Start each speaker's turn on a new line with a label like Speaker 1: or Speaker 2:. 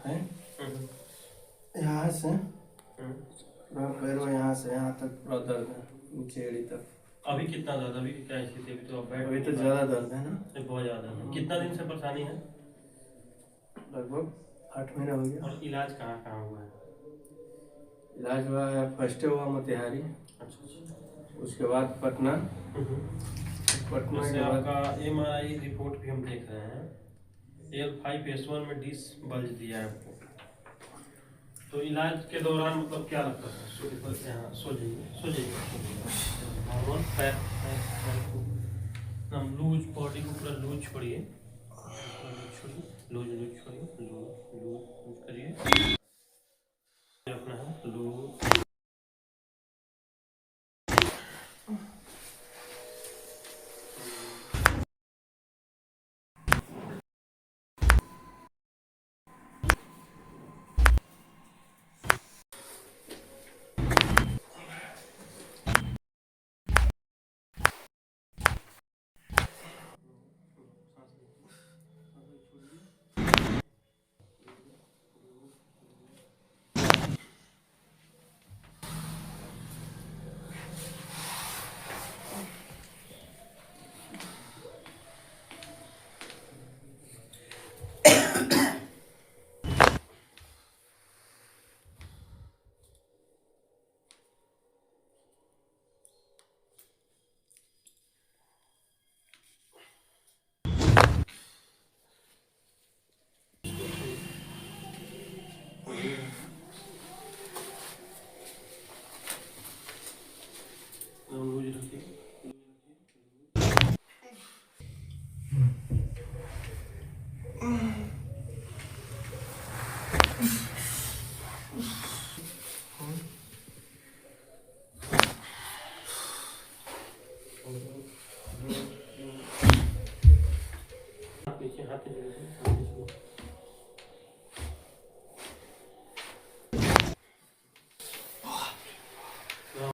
Speaker 1: है, यहाँ से पूरा पैर में यहाँ से यहाँ तक पूरा दर्द है, नीचे एड़ी तक।
Speaker 2: अभी कितना दर्द, अभी क्या स्थिति? अभी तो
Speaker 1: अभी तो ज़्यादा दर्द है ना,
Speaker 2: बहुत ज़्यादा है। कितना दिन से परेशानी है?
Speaker 1: लगभग 8 महीना हो गया।
Speaker 2: और इलाज कहाँ कहाँ हुआ है?
Speaker 1: इलाज हुआ है, फर्स्ट हुआ मोतिहारी,
Speaker 2: अच्छा।
Speaker 1: उसके बाद पटना, पटना
Speaker 2: जैसे
Speaker 1: के बाद
Speaker 2: आपका MRI रिपोर्ट भी हम देख रहे हैं, L5S1 में डिस्क बल्ज दिया है आपको। तो इलाज के दौरान मतलब क्या लगता है? सो जाइए नॉर्मल पैर को हम लूज, बॉडी को पूरा लूज छोड़िए, लूज छोड़िए, लूज करिए अपना है लूज। लूज रखिए। हाथ नीचे, हाथ नीचे,